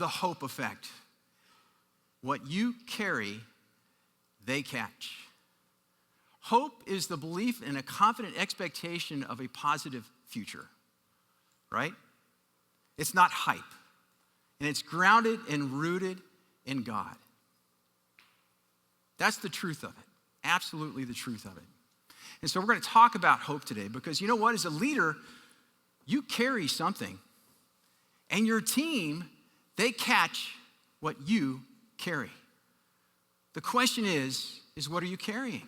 the hope effect. What you carry, they catch. Hope is the belief in a confident expectation of a positive future, right? It's not hype, and it's grounded and rooted in God. That's the truth of it, absolutely the truth of it. And so we're going to talk about hope today because you know what? As a leader, you carry something, and your team, they catch what you carry. The question is what are you carrying?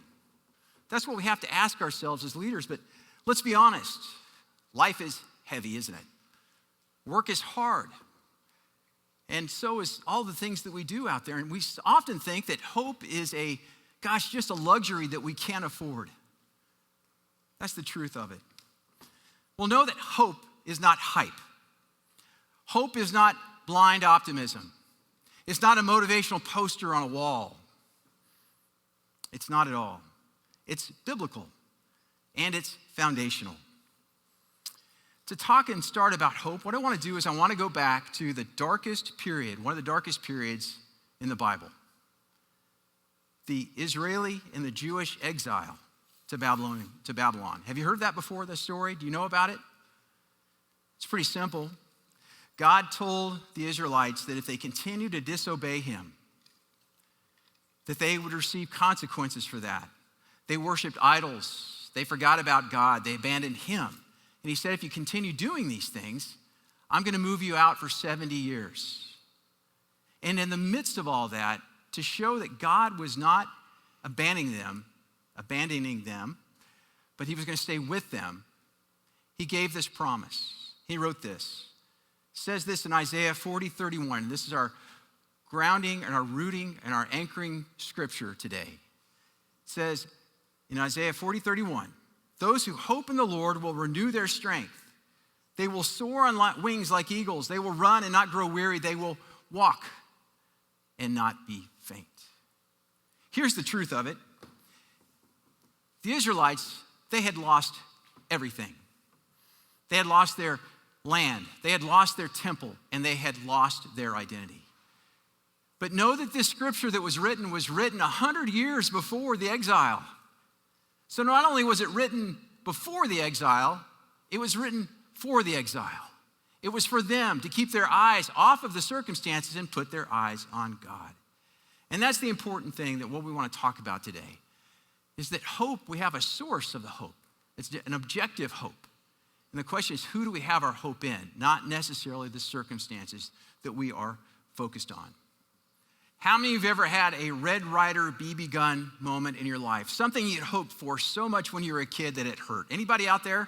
That's what we have to ask ourselves as leaders, but let's be honest. Life is heavy, isn't it? Work is hard. And so is all the things that we do out there. And we often think that hope is just a luxury that we can't afford. That's the truth of it. Well, know that hope is not hype. Hope is not blind optimism. It's not a motivational poster on a wall. It's not at all. It's biblical, and it's foundational. To talk and start about hope, what I want to do is I want to go back to the darkest period, one of the darkest periods in the Bible. The Israeli and the Jewish exile to Babylon. Have you heard that before, this story? Do you know about it? It's pretty simple. God told the Israelites that if they continued to disobey him, that they would receive consequences for that. They worshiped idols. They forgot about God. They abandoned him. And he said, if you continue doing these things, I'm going to move you out for 70 years. And in the midst of all that, to show that God was not abandoning them, but he was going to stay with them, he gave this promise. He wrote this. It says this in Isaiah 40:31. This is our grounding and our rooting and our anchoring scripture today. It says in Isaiah 40:31, those who hope in the Lord will renew their strength. They will soar on wings like eagles. They will run and not grow weary. They will walk and not be faint. Here's the truth of it. The Israelites, they had lost everything. They had lost their land. They had lost their temple, and they had lost their identity. But know that this scripture that was written 100 years before the exile. So not only was it written before the exile, it was written for the exile. It was for them to keep their eyes off of the circumstances and put their eyes on God. And that's the important thing that what we want to talk about today is that hope, we have a source of the hope. It's an objective hope. And the question is, who do we have our hope in? Not necessarily the circumstances that we are focused on. How many of you have ever had a Red Ryder BB gun moment in your life? Something you'd hoped for so much when you were a kid that it hurt. Anybody out there?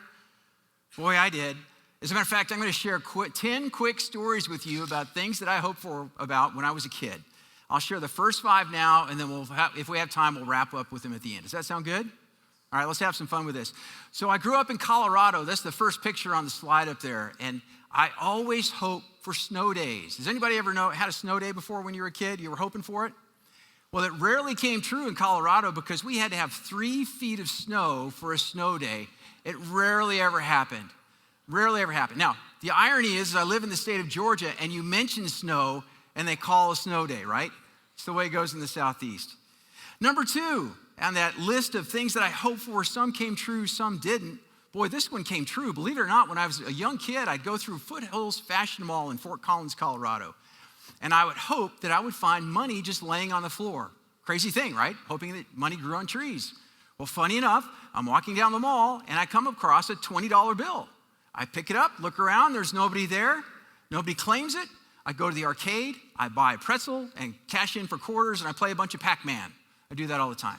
Boy, I did. As a matter of fact, I'm going to share 10 quick stories with you about things that I hoped for about when I was a kid. I'll share the first 5 now, and then if we have time, we'll wrap up with them at the end. Does that sound good? All right, let's have some fun with this. So I grew up in Colorado. That's the first picture on the slide up there. And I always hope for snow days. Does anybody ever had a snow day before when you were a kid? You were hoping for it? Well, it rarely came true in Colorado because we had to have 3 feet of snow for a snow day. It rarely ever happened. Rarely ever happened. Now, the irony is I live in the state of Georgia, and you mention snow, and they call a snow day, right? It's the way it goes in the Southeast. Number 2, on that list of things that I hoped for, some came true, some didn't. Boy, this one came true. Believe it or not, when I was a young kid, I'd go through Foothills Fashion Mall in Fort Collins, Colorado. And I would hope that I would find money just laying on the floor. Crazy thing, right? Hoping that money grew on trees. Well, funny enough, I'm walking down the mall, and I come across a $20 bill. I pick it up, look around, there's nobody there. Nobody claims it. I go to the arcade, I buy a pretzel and cash in for quarters, and I play a bunch of Pac-Man. I do that all the time.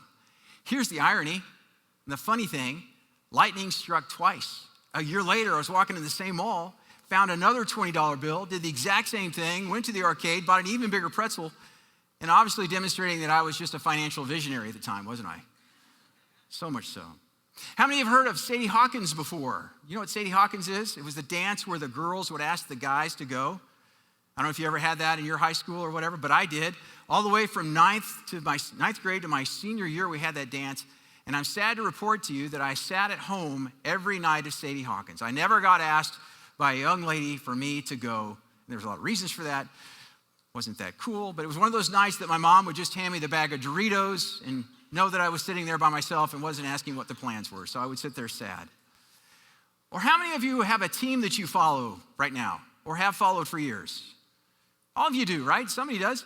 Here's the irony, and the funny thing, lightning struck twice. A year later, I was walking in the same mall, found another $20 bill, did the exact same thing, went to the arcade, bought an even bigger pretzel, and obviously demonstrating that I was just a financial visionary at the time, wasn't I? So much so. How many have heard of Sadie Hawkins before? You know what Sadie Hawkins is? It was the dance where the girls would ask the guys to go. I don't know if you ever had that in your high school or whatever, but I did. All the way from ninth grade to my senior year, we had that dance. And I'm sad to report to you that I sat at home every night of Sadie Hawkins. I never got asked by a young lady for me to go. There's a lot of reasons for that. Wasn't that cool, but it was one of those nights that my mom would just hand me the bag of Doritos and know that I was sitting there by myself and wasn't asking what the plans were, so I would sit there sad. Or how many of you have a team that you follow right now or have followed for years? All of you do, right? Somebody does.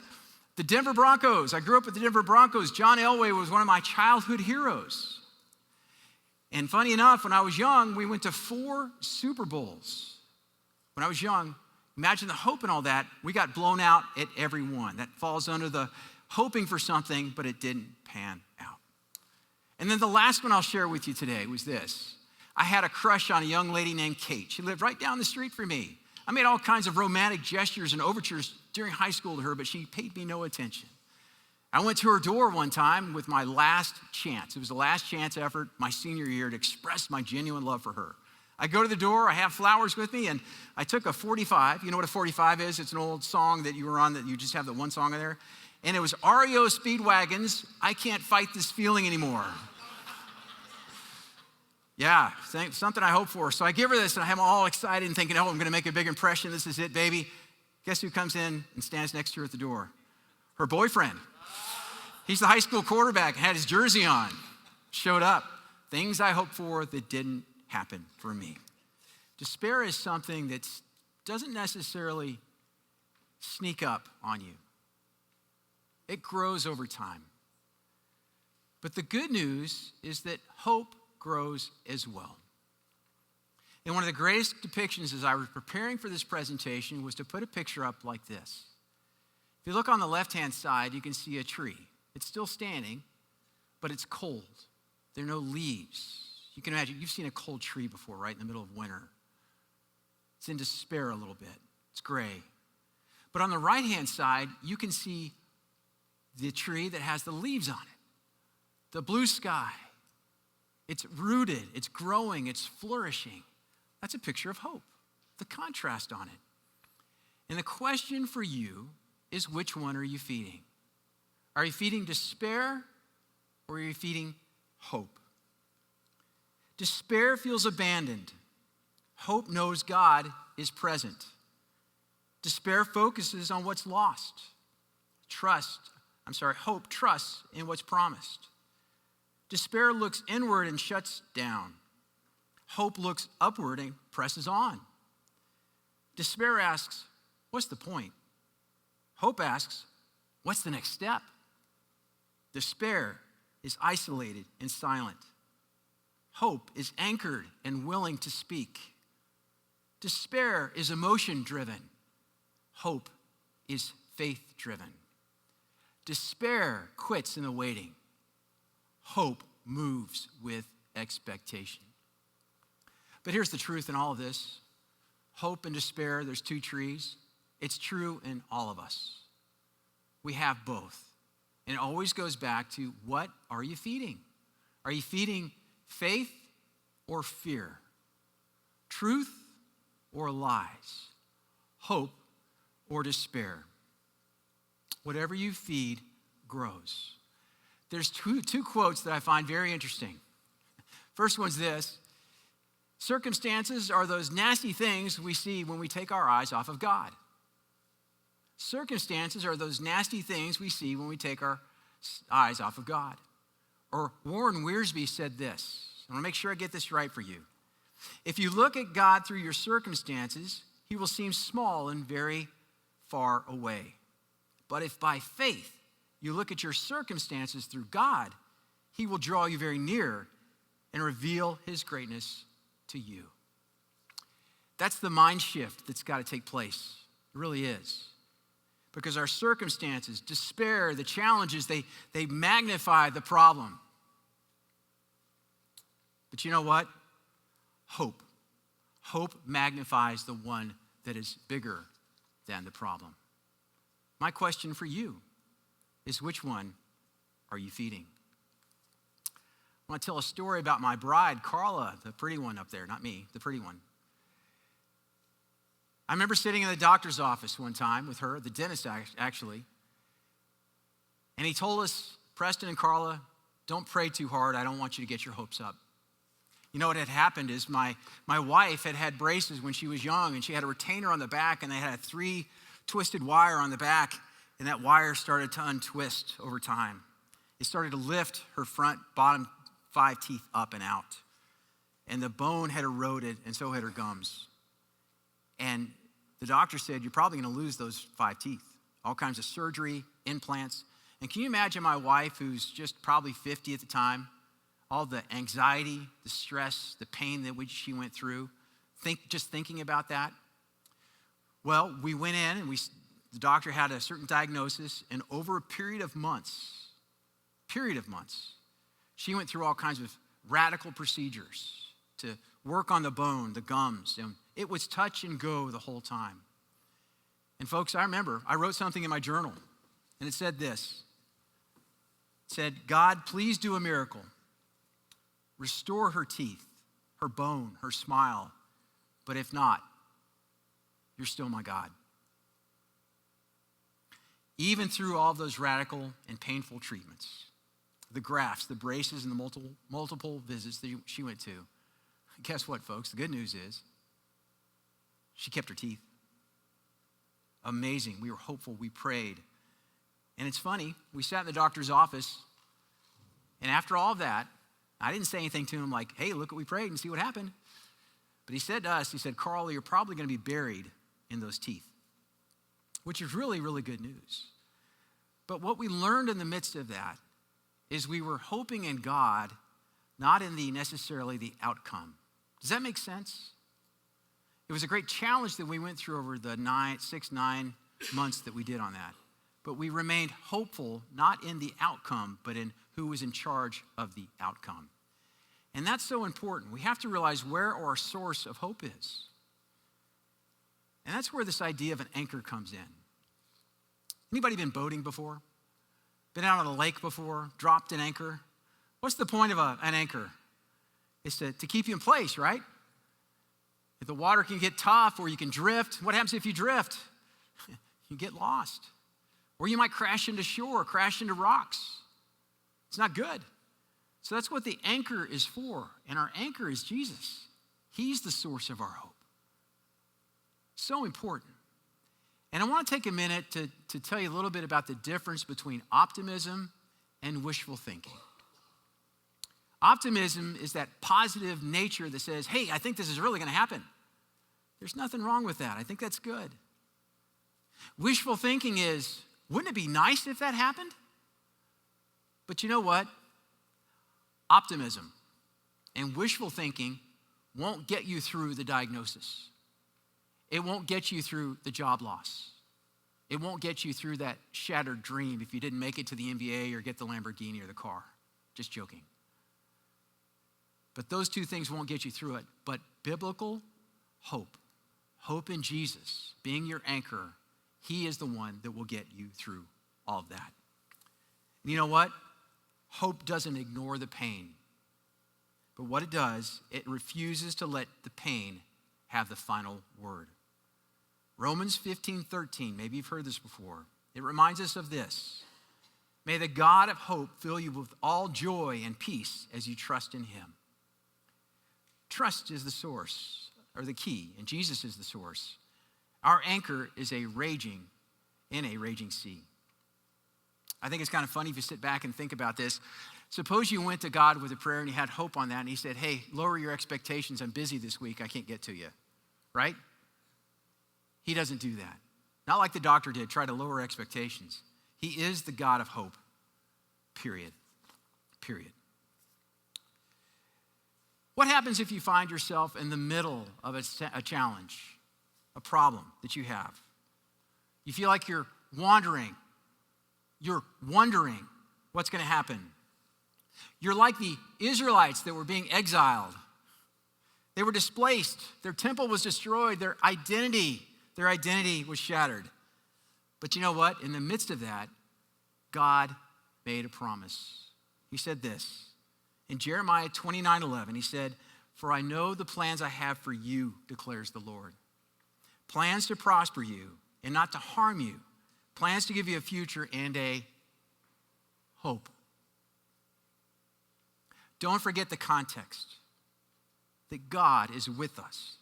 The Denver Broncos. I grew up with the Denver Broncos. John Elway was one of my childhood heroes. And funny enough, when I was young, we went to 4 Super Bowls. When I was young, imagine the hope and all that. We got blown out at every one. That falls under the hoping for something, but it didn't pan out. And then the last one I'll share with you today was this. I had a crush on a young lady named Kate. She lived right down the street from me. I made all kinds of romantic gestures and overtures during high school to her, but she paid me no attention. I went to her door one time with my last chance. It was the last chance effort my senior year to express my genuine love for her. I go to the door, I have flowers with me, and I took a 45. You know what a 45 is? It's an old song that you were on that you just have the one song in there. And it was REO Speedwagon's I Can't Fight This Feeling Anymore. Yeah, something I hope for. So I give her this, and I'm all excited and thinking, oh, I'm going to make a big impression. This is it, baby. Guess who comes in and stands next to her at the door? Her boyfriend. He's the high school quarterback and had his jersey on. Showed up. Things I hoped for that didn't happen for me. Despair is something that doesn't necessarily sneak up on you. It grows over time. But the good news is that hope grows as well. And one of the greatest depictions as I was preparing for this presentation was to put a picture up like this. If you look on the left-hand side, you can see a tree. It's still standing, but it's cold. There are no leaves. You can imagine, you've seen a cold tree before, right, in the middle of winter. It's in despair a little bit. It's gray. But on the right-hand side, you can see the tree that has the leaves on it, the blue sky. It's rooted, it's growing, it's flourishing. That's a picture of hope, the contrast on it. And the question for you is, which one are you feeding? Are you feeding despair or are you feeding hope? Despair feels abandoned. Hope knows God is present. Despair focuses on what's lost. Hope trusts in what's promised. Despair looks inward and shuts down. Hope looks upward and presses on. Despair asks, what's the point? Hope asks, what's the next step? Despair is isolated and silent. Hope is anchored and willing to speak. Despair is emotion-driven. Hope is faith-driven. Despair quits in the waiting. Hope moves with expectation. But here's the truth in all of this. Hope and despair, there's 2 trees. It's true in all of us. We have both. And it always goes back to, what are you feeding? Are you feeding faith or fear? Truth or lies? Hope or despair? Whatever you feed grows. There's two quotes that I find very interesting. First one's this: circumstances are those nasty things we see when we take our eyes off of God. Circumstances are those nasty things we see when we take our eyes off of God. Or Warren Wiersbe said this. I want to make sure I get this right for you. If you look at God through your circumstances, he will seem small and very far away. But if by faith you look at your circumstances through God, he will draw you very near and reveal his greatness to you. That's the mind shift that's got to take place. It really is. Because our circumstances, despair, the challenges, they magnify the problem. But you know what? Hope. Hope magnifies the one that is bigger than the problem. My question for you is, which one are you feeding? I want to tell a story about my bride, Carla, the pretty one up there, not me, the pretty one. I remember sitting in the doctor's office one time with her, the dentist actually, and he told us, Preston and Carla, don't pray too hard. I don't want you to get your hopes up. You know what had happened is my wife had braces when she was young, and she had a retainer on the back, and they had 3 twisted wire on the back, and that wire started to untwist over time. It started to lift her bottom 5 teeth up and out. And the bone had eroded, and so had her gums. And the doctor said, you're probably going to lose those 5 teeth. All kinds of surgery, implants. And can you imagine my wife, who's just probably 50 at the time, all the anxiety, the stress, the pain that she went through, just thinking about that? Well, we went in, and the doctor had a certain diagnosis, and over a period of months, she went through all kinds of radical procedures to work on the bone, the gums, and it was touch and go the whole time. And folks, I remember I wrote something in my journal, and it said this. It said, God, please do a miracle. Restore her teeth, her bone, her smile. But if not, you're still my God. Even through all those radical and painful treatments, the grafts, the braces, and the multiple visits that she went to, guess what, folks? The good news is she kept her teeth. Amazing. We were hopeful. We prayed. And it's funny, we sat in the doctor's office, and after all of that, I didn't say anything to him like, hey, look what we prayed and see what happened. But he said to us, he said, Carl, you're probably going to be buried in those teeth, which is really, really good news. But what we learned in the midst of that is we were hoping in God, not in necessarily the outcome. Does that make sense? It was a great challenge that we went through over the 9 months that we did on that. But we remained hopeful, not in the outcome, but in who was in charge of the outcome. And that's so important. We have to realize where our source of hope is. And that's where this idea of an anchor comes in. Anybody been boating before? Been out on a lake before? Dropped an anchor? What's the point of an anchor? It's to keep you in place, right? If the water can get tough or you can drift, what happens if you drift? You get lost. Or you might crash into shore, crash into rocks. It's not good. So that's what the anchor is for. And our anchor is Jesus. He's the source of our hope. So important. And I want to take a minute to tell you a little bit about the difference between optimism and wishful thinking. Optimism is that positive nature that says, hey, I think this is really going to happen. There's nothing wrong with that. I think that's good. Wishful thinking is, wouldn't it be nice if that happened? But you know what? Optimism and wishful thinking won't get you through the diagnosis. It won't get you through the job loss. It won't get you through that shattered dream if you didn't make it to the NBA or get the Lamborghini or the car. Just joking. But those two things won't get you through it. But biblical hope in Jesus, being your anchor, he is the one that will get you through all of that. And you know what? Hope doesn't ignore the pain. But what it does, it refuses to let the pain have the final word. Romans 15:13, maybe you've heard this before. It reminds us of this. May the God of hope fill you with all joy and peace as you trust in him. Trust is the source, or the key, and Jesus is the source. Our anchor is in a raging sea. I think it's kind of funny if you sit back and think about this. Suppose you went to God with a prayer and you had hope on that, and he said, hey, lower your expectations. I'm busy this week. I can't get to you, right? He doesn't do that. Not like the doctor did, try to lower expectations. He is the God of hope, period. What happens if you find yourself in the middle of a challenge, a problem that you have? You feel like you're wandering. You're wondering what's going to happen. You're like the Israelites that were being exiled. They were displaced. Their temple was destroyed. Their identity was shattered. But you know what? In the midst of that, God made a promise. He said this. In Jeremiah 29:11, he said, for I know the plans I have for you, declares the Lord. Plans to prosper you and not to harm you. Plans to give you a future and a hope. Don't forget the context, that God is with us.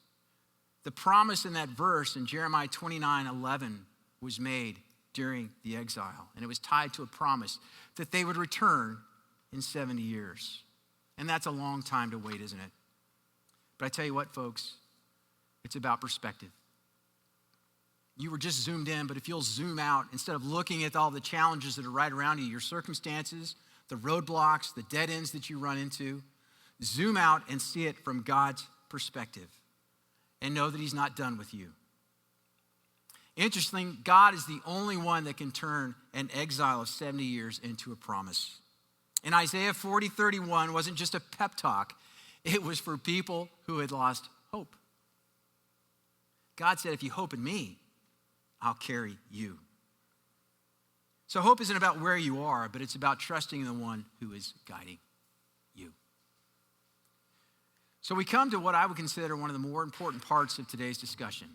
The promise in that verse in Jeremiah 29:11 was made during the exile, and it was tied to a promise that they would return in 70 years. And that's a long time to wait, isn't it? But I tell you what, folks, it's about perspective. You were just zoomed in, but if you'll zoom out, instead of looking at all the challenges that are right around you, your circumstances, the roadblocks, the dead ends that you run into, zoom out and see it from God's perspective and know that he's not done with you. Interesting, God is the only one that can turn an exile of 70 years into a promise. And Isaiah 40:31 wasn't just a pep talk. It was for people who had lost hope. God said, if you hope in me, I'll carry you. So hope isn't about where you are, but it's about trusting in the one who is guiding you. So we come to what I would consider one of the more important parts of today's discussion,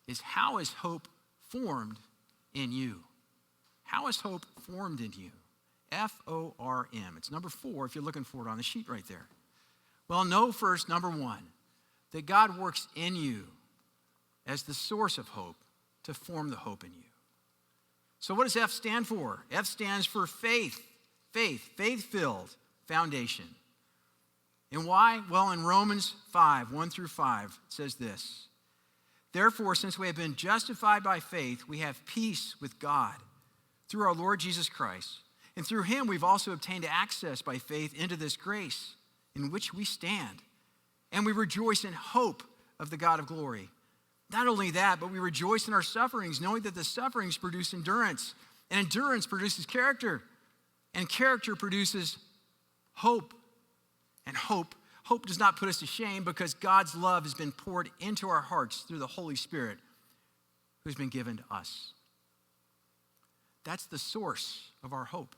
is how is hope formed in you? How is hope formed in you? F-O-R-M. It's number 4 if you're looking for it on the sheet right there. Well, know first, number 1, that God works in you as the source of hope to form the hope in you. So what does F stand for? F stands for faith. Faith-filled foundation. And why? Well, in Romans 5:1-5, it says this. Therefore, since we have been justified by faith, we have peace with God through our Lord Jesus Christ. And through him, we've also obtained access by faith into this grace in which we stand. And we rejoice in hope of the God of glory. Not only that, but we rejoice in our sufferings, knowing that the sufferings produce endurance. And endurance produces character. And character produces hope. And hope does not put us to shame because God's love has been poured into our hearts through the Holy Spirit who's been given to us. That's the source of our hope.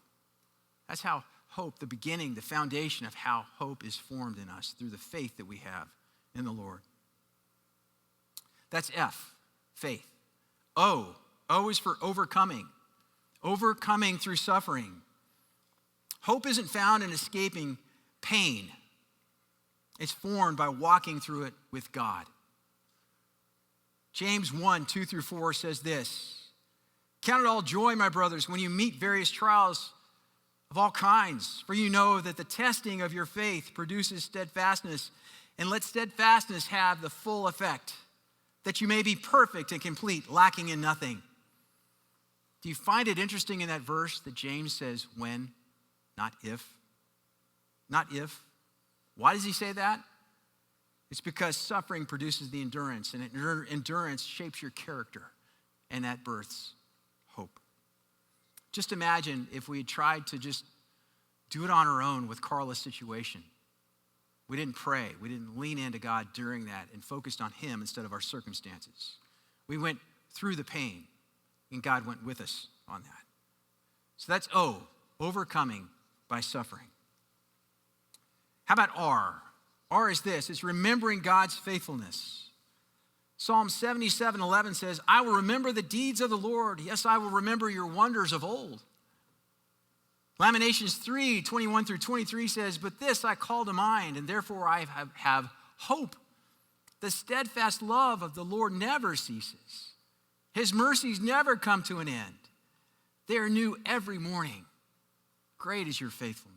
That's how hope, the beginning, the foundation of how hope is formed in us through the faith that we have in the Lord. That's F, faith. O is for overcoming. Overcoming through suffering. Hope isn't found in escaping pain. It's formed by walking through it with God. James 1:2-4 says this. Count it all joy, my brothers, when you meet various trials of all kinds, for you know that the testing of your faith produces steadfastness, and let steadfastness have the full effect, that you may be perfect and complete, lacking in nothing. Do you find it interesting in that verse that James says when, not if? Not if. Why does he say that? It's because suffering produces the endurance, and endurance shapes your character, and that births hope. Just imagine if we had tried to just do it on our own with Carla's situation. We didn't pray. We didn't lean into God during that and focused on him instead of our circumstances. We went through the pain, and God went with us on that. So that's O, overcoming by suffering. How about R? R is this. It's remembering God's faithfulness. Psalm 77:11 says, I will remember the deeds of the Lord. Yes, I will remember your wonders of old. Lamentations 3:21-23 says, but this I call to mind, and therefore I have hope. The steadfast love of the Lord never ceases. His mercies never come to an end. They are new every morning. Great is your faithfulness.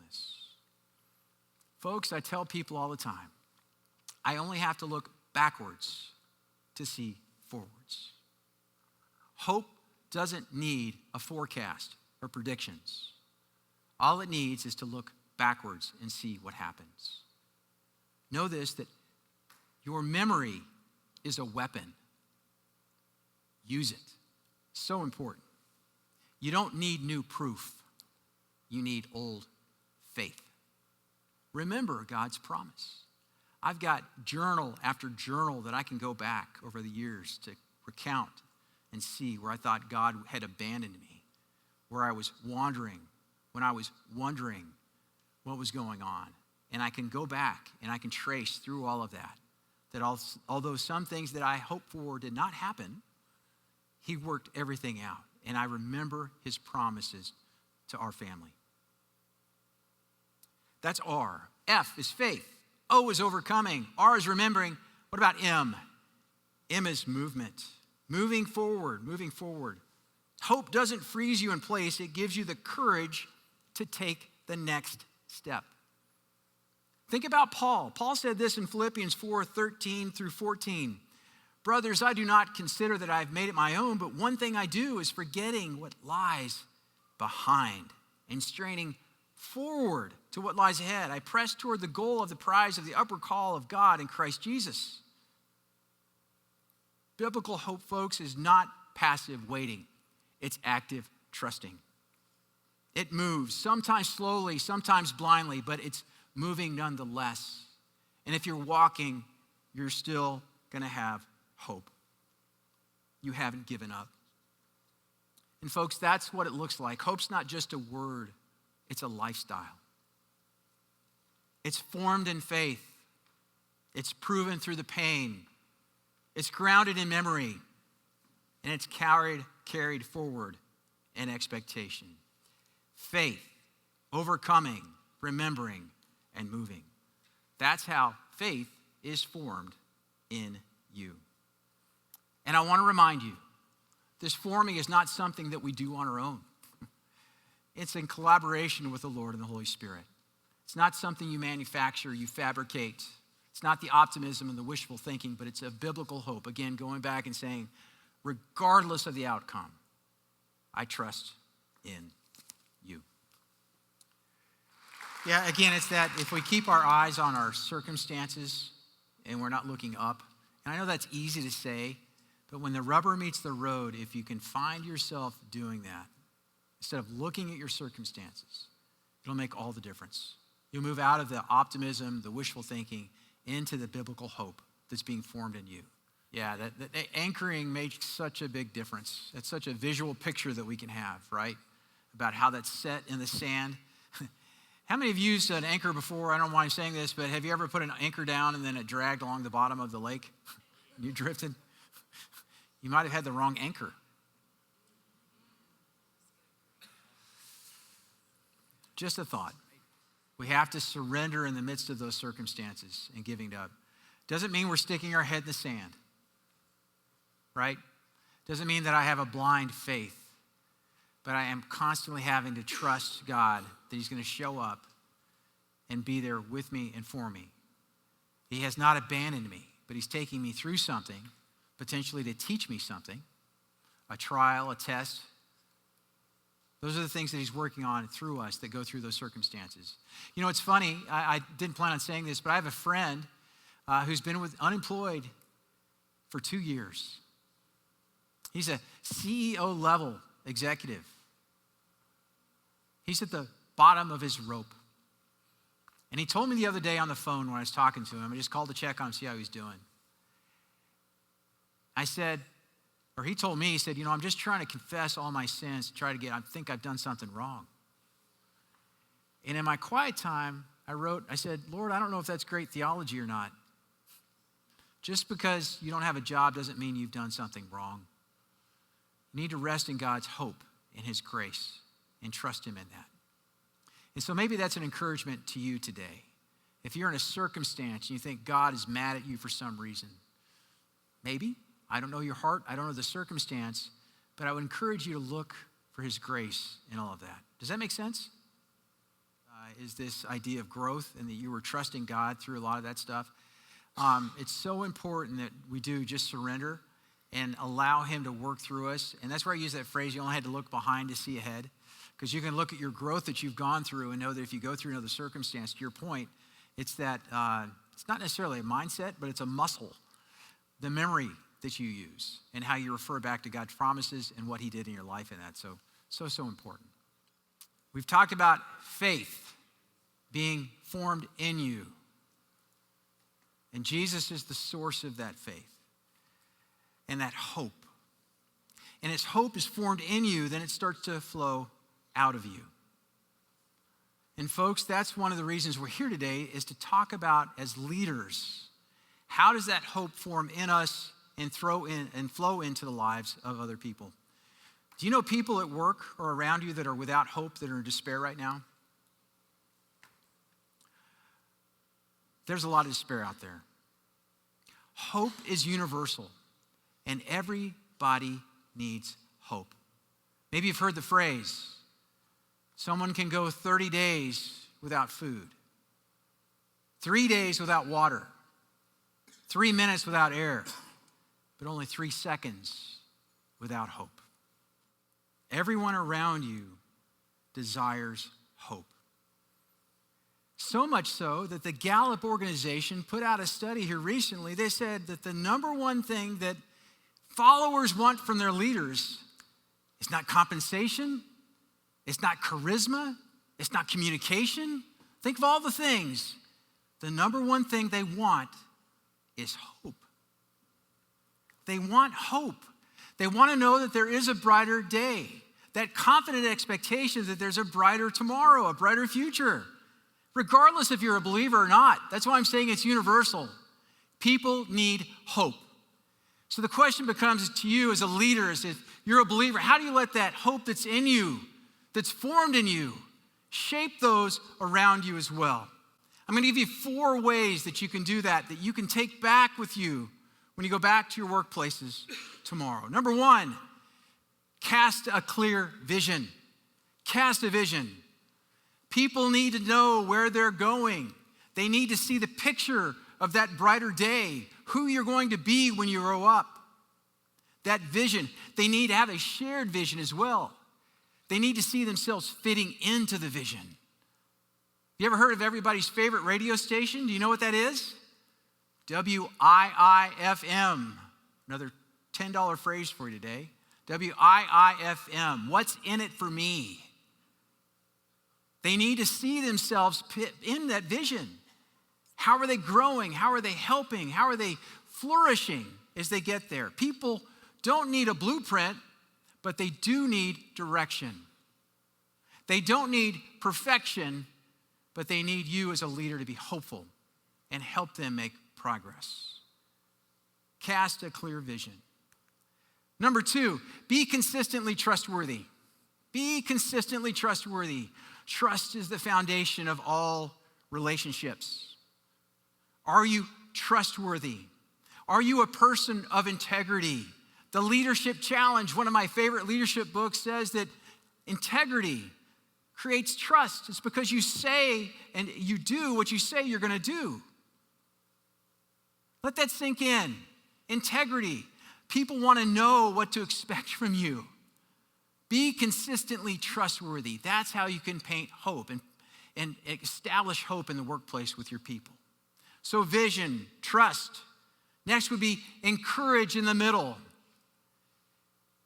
Folks, I tell people all the time, I only have to look backwards to see forwards. Hope doesn't need a forecast or predictions. All it needs is to look backwards and see what happens. Know this, that your memory is a weapon. Use it. So important. You don't need new proof. You need old faith. Remember God's promise. I've got journal after journal that I can go back over the years to recount and see where I thought God had abandoned me, where I was wandering, when I was wondering what was going on. And I can go back and I can trace through all of that, that although some things that I hoped for did not happen, he worked everything out. And I remember his promises to our family. That's R. F is faith. O is overcoming. R is remembering. What about M? M is movement. moving forward, moving forward. Hope doesn't freeze you in place. It gives you the courage to take the next step. Think about Paul. Paul said this in Philippians 4:13 through 14. Brothers, I do not consider that I've made it my own, but one thing I do is forgetting what lies behind and straining forward to what lies ahead. I press toward the goal of the prize of the upper call of God in Christ Jesus. Biblical hope, folks, is not passive waiting. It's active trusting. It moves, sometimes slowly, sometimes blindly, but it's moving nonetheless. And if you're walking, you're still going to have hope. You haven't given up. And folks, that's what it looks like. Hope's not just a word, it's a lifestyle. It's formed in faith. It's proven through the pain. It's grounded in memory. And it's carried forward in expectation. Faith, overcoming, remembering, and moving. That's how faith is formed in you. And I want to remind you, this forming is not something that we do on our own. It's in collaboration with the Lord and the Holy Spirit. It's not something you manufacture, you fabricate. It's not the optimism and the wishful thinking, but it's a biblical hope. Again, going back and saying, regardless of the outcome, I trust in you. Yeah, again, it's that if we keep our eyes on our circumstances and we're not looking up, and I know that's easy to say, but when the rubber meets the road, if you can find yourself doing that, instead of looking at your circumstances, it'll make all the difference. You'll move out of the optimism, the wishful thinking, into the biblical hope that's being formed in you. Yeah, that anchoring makes such a big difference. It's such a visual picture that we can have, right? About how that's set in the sand. How many of you used an anchor before? I don't know why I'm saying this, but have you ever put an anchor down and then it dragged along the bottom of the lake? You drifted? You might have had the wrong anchor. Just a thought. We have to surrender in the midst of those circumstances and giving up. Doesn't mean we're sticking our head in the sand, right? Doesn't mean that I have a blind faith, but I am constantly having to trust God that he's going to show up and be there with me and for me. He has not abandoned me, but he's taking me through something, potentially to teach me something, a trial, a test. Those are the things that he's working on through us that go through those circumstances. You know, it's funny, I didn't plan on saying this, but I have a friend who's been unemployed for 2 years. He's a CEO level executive. He's at the bottom of his rope. And he told me the other day on the phone when I was talking to him, I just called to check on him, see how he's doing. I said, or he told me, he said, you know, I'm just trying to confess all my sins to try to I think I've done something wrong. And in my quiet time, I said, Lord, I don't know if that's great theology or not. Just because you don't have a job doesn't mean you've done something wrong. You need to rest in God's hope and his grace and trust him in that. And so maybe that's an encouragement to you today. If you're in a circumstance and you think God is mad at you for some reason, maybe. I don't know your heart. I don't know the circumstance. But I would encourage you to look for his grace in all of that. Does that make sense? Is this idea of growth and that you were trusting God through a lot of that stuff? It's so important that we do just surrender and allow him to work through us. And that's where I use that phrase, you only had to look behind to see ahead. Because you can look at your growth that you've gone through and know that if you go through another circumstance, to your point, it's that, it's not necessarily a mindset, but it's a muscle. The memory that you use and how you refer back to God's promises and what he did in your life in that. So important. We've talked about faith being formed in you. And Jesus is the source of that faith and that hope. And as hope is formed in you, then it starts to flow out of you. And folks, that's one of the reasons we're here today is to talk about as leaders, how does that hope form in us and flow into the lives of other people? Do you know people at work or around you that are without hope, that are in despair right now? There's a lot of despair out there. Hope is universal, and every Everybody needs hope. Maybe you've heard the phrase, someone can go 30 days without food, 3 days without water, 3 minutes without air, but only 3 seconds without hope. Everyone around you desires hope. So much so that the Gallup organization put out a study here recently. They said that the number one thing that followers want from their leaders is not compensation, it's not charisma, it's not communication. Think of all the things. The number one thing they want is hope. They want hope. They want to know that there is a brighter day, that confident expectation that there's a brighter tomorrow, a brighter future, regardless if you're a believer or not. That's why I'm saying it's universal. People need hope. So the question becomes to you as a leader, as if you're a believer, how do you let that hope that's in you, that's formed in you, shape those around you as well? I'm going to give you 4 ways that you can do that you can take back with you when you go back to your workplaces tomorrow. Number 1, cast a clear vision. Cast a vision. People need to know where they're going. They need to see the picture of that brighter day, who you're going to be when you grow up. That vision. They need to have a shared vision as well. They need to see themselves fitting into the vision. You ever heard of everybody's favorite radio station? Do you know what that is? W-I-I-F-M. Another $10 phrase for you today. W-I-I-F-M. What's in it for me? They need to see themselves in that vision. How are they growing? How are they helping? How are they flourishing as they get there? People don't need a blueprint, but they do need direction. They don't need perfection, but they need you as a leader to be hopeful and help them make progress. Cast a clear vision. Number 2, be consistently trustworthy. Be consistently trustworthy. Trust is the foundation of all relationships. Are you trustworthy? Are you a person of integrity? The Leadership Challenge, one of my favorite leadership books, says that integrity creates trust. It's because you say and you do what you say you're going to do. Let that sink in. Integrity. People want to know what to expect from you. Be consistently trustworthy. That's how you can paint hope and establish hope in the workplace with your people. So vision, trust. Next would be encourage in the middle.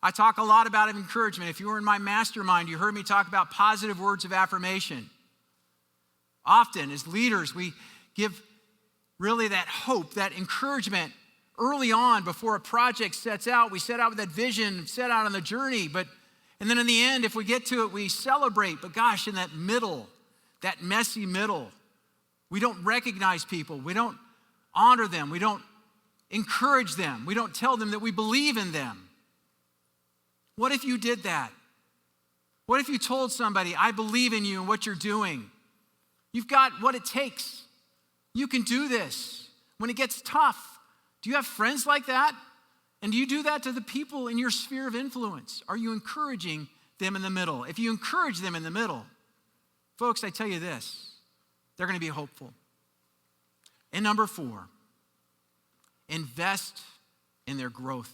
I talk a lot about encouragement. If you were in my mastermind, you heard me talk about positive words of affirmation. Often, as leaders, we give really that hope, that encouragement early on before a project sets out. We set out with that vision, set out on the journey, and then in the end, if we get to it, we celebrate. But gosh, in that middle, that messy middle, we don't recognize people. We don't honor them. We don't encourage them. We don't tell them that we believe in them. What if you did that? What if you told somebody, I believe in you and what you're doing? You've got what it takes. You can do this. When it gets tough, do you have friends like that? And do you do that to the people in your sphere of influence? Are you encouraging them in the middle? If you encourage them in the middle, folks, I tell you this, they're going to be hopeful. And number 4, invest in their growth.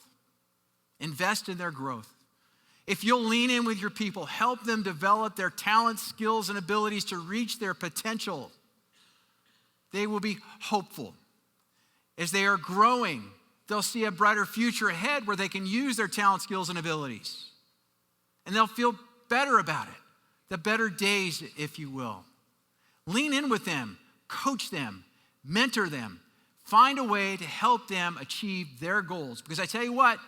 Invest in their growth. If you'll lean in with your people, help them develop their talents, skills, and abilities to reach their potential, they will be hopeful. As they are growing, they'll see a brighter future ahead where they can use their talent, skills, and abilities. And they'll feel better about it. The better days, if you will. Lean in with them, coach them, mentor them, find a way to help them achieve their goals. Because I tell you what,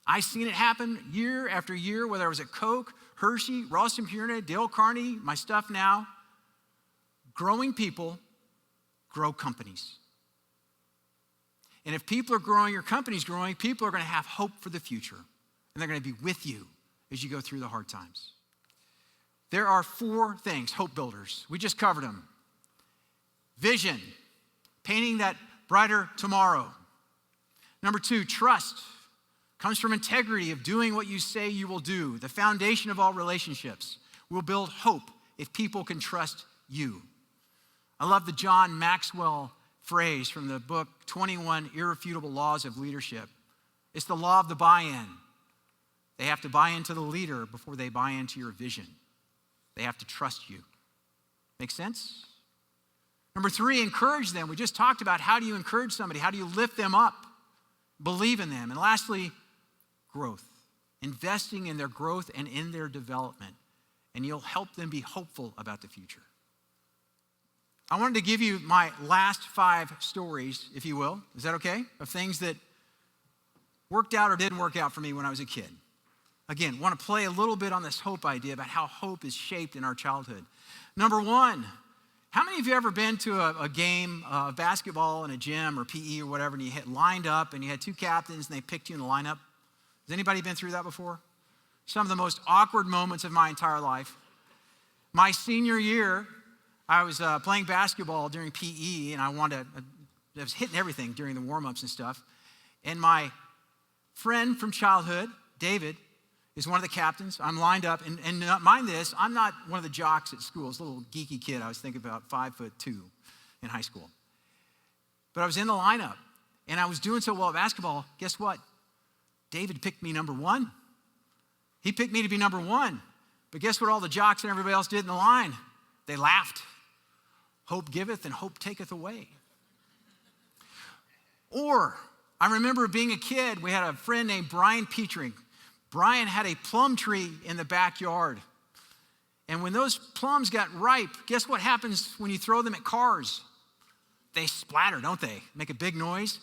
I've seen it happen year after year, whether I was at Coke, Hershey, Ralston Purina, Dale Carnegie, my stuff now. Growing people grow companies. And if people are growing, your company's growing, people are going to have hope for the future. And they're going to be with you as you go through the hard times. There are 4 things, hope builders. We just covered them. Vision, painting that brighter tomorrow. Number 2, trust. comes from integrity of doing what you say you will do. The foundation of all relationships will build hope if people can trust you. I love the John Maxwell phrase from the book 21 Irrefutable Laws of Leadership. It's the law of the buy-in. They have to buy into the leader before they buy into your vision. They have to trust you. Make sense? Number 3, encourage them. We just talked about how do you encourage somebody? How do you lift them up? Believe in them. And lastly, growth. Investing in their growth and in their development. And you'll help them be hopeful about the future. I wanted to give you my last 5 stories, if you will. Is that okay? Of things that worked out or didn't work out for me when I was a kid. Again, want to play a little bit on this hope idea about how hope is shaped in our childhood. Number 1, how many of you ever been to a game of basketball in a gym or PE or whatever, and you had lined up and you had 2 captains and they picked you in the lineup? Has anybody been through that before? Some of the most awkward moments of my entire life. My senior year, I was playing basketball during PE, and I was hitting everything during the warm-ups and stuff. And my friend from childhood, David, is one of the captains. I'm lined up, and mind this, I'm not one of the jocks at school. I was a little geeky kid. I was thinking about 5'2" in high school. But I was in the lineup, and I was doing so well at basketball. Guess what? David picked me number 1. He picked me to be number 1. But guess what all the jocks and everybody else did in the line? They laughed. Hope giveth and hope taketh away. Or, I remember being a kid, we had a friend named Brian Petring. Brian had a plum tree in the backyard. And when those plums got ripe, guess what happens when you throw them at cars? They splatter, don't they? Make a big noise.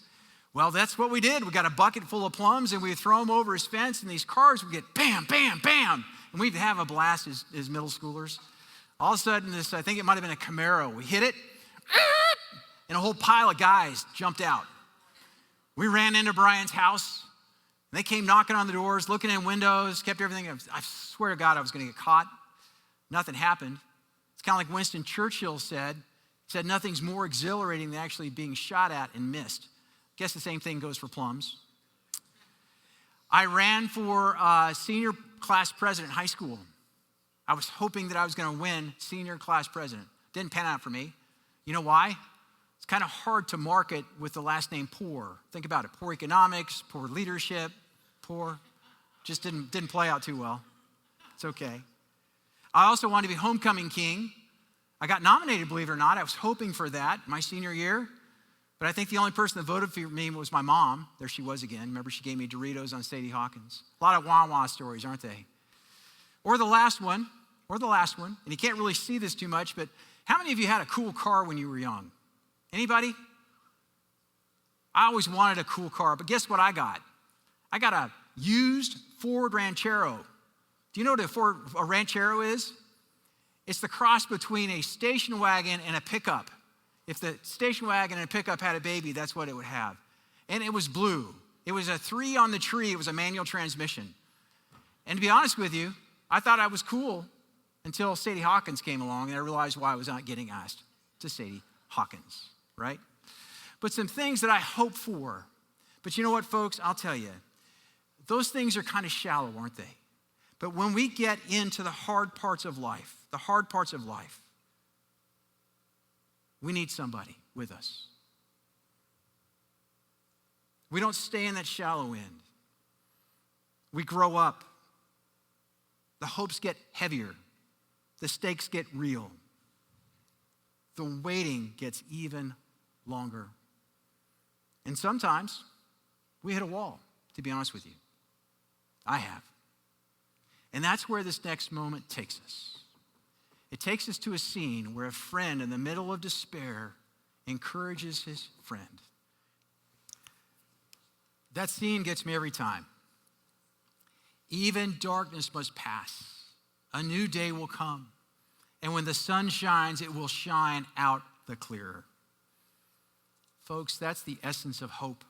Well, that's what we did. We got a bucket full of plums, and we would throw them over his fence, and these cars would get bam, bam, bam. And we'd have a blast as middle schoolers. All of a sudden, I think it might have been a Camaro. We hit it, and a whole pile of guys jumped out. We ran into Brian's house. And they came knocking on the doors, looking in windows, kept everything. I swear to God, I was going to get caught. Nothing happened. It's kind of like Winston Churchill said. He said, nothing's more exhilarating than actually being shot at and missed. I guess the same thing goes for plums. I ran for senior class president in high school. I was hoping that I was going to win senior class president. Didn't pan out for me. You know why? It's kind of hard to market with the last name Poore. Think about it. Poor economics, poor leadership, poor. Just didn't play out too well. It's okay. I also wanted to be homecoming king. I got nominated, believe it or not. I was hoping for that my senior year. But I think the only person that voted for me was my mom. There she was again. Remember, she gave me Doritos on Sadie Hawkins. A lot of wah-wah stories, aren't they? Or the last one, and you can't really see this too much, but how many of you had a cool car when you were young? Anybody? I always wanted a cool car, but guess what I got? I got a used Ford Ranchero. Do you know what a Ranchero is? It's the cross between a station wagon and a pickup. If the station wagon and a pickup had a baby, that's what it would have. And it was blue. It was a 3 on the tree. It was a manual transmission. And to be honest with you, I thought I was cool until Sadie Hawkins came along, and I realized why I was not getting asked to Sadie Hawkins, right? But some things that I hope for. But you know what, folks? I'll tell you, those things are kind of shallow, aren't they? But when we get into the hard parts of life, we need somebody with us. We don't stay in that shallow end. We grow up. The hopes get heavier. The stakes get real. The waiting gets even longer. And sometimes we hit a wall, to be honest with you. I have. And that's where this next moment takes us. It takes us to a scene where a friend in the middle of despair encourages his friend. That scene gets me every time. Even darkness must pass. A new day will come. And when the sun shines, it will shine out the clearer. Folks, that's the essence of hope.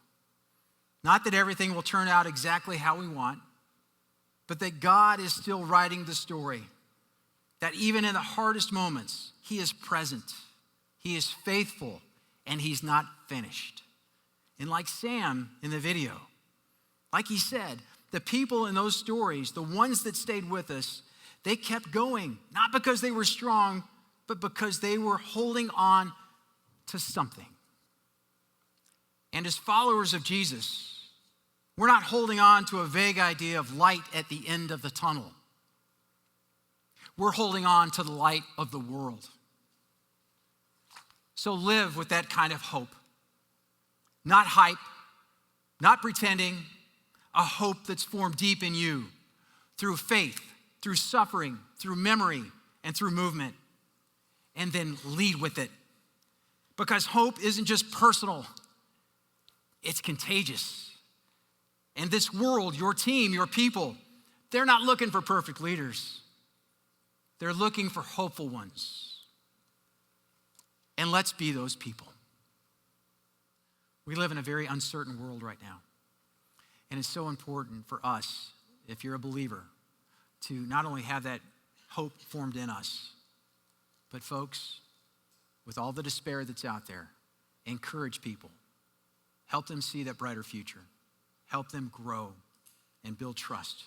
Not that everything will turn out exactly how we want, but that God is still writing the story. That even in the hardest moments, he is present, he is faithful, and he's not finished. And like Sam in the video, Like he said, the people in those stories, the ones that stayed with us, they kept going, not because they were strong, but because they were holding on to something. And as followers of Jesus, we're not holding on to a vague idea of light at the end of the tunnel. We're holding on to the light of the world. So live with that kind of hope. Not hype, not pretending, a hope that's formed deep in you through faith, through suffering, through memory, and through movement. And then lead with it. Because hope isn't just personal, it's contagious. And this world, your team, your people, they're not looking for perfect leaders. They're looking for hopeful ones. And let's be those people. We live in a very uncertain world right now. And it's so important for us, if you're a believer, to not only have that hope formed in us, but folks, with all the despair that's out there, encourage people. Help them see that brighter future. Help them grow and build trust.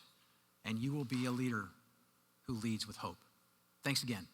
And you will be a leader who leads with hope. Thanks again.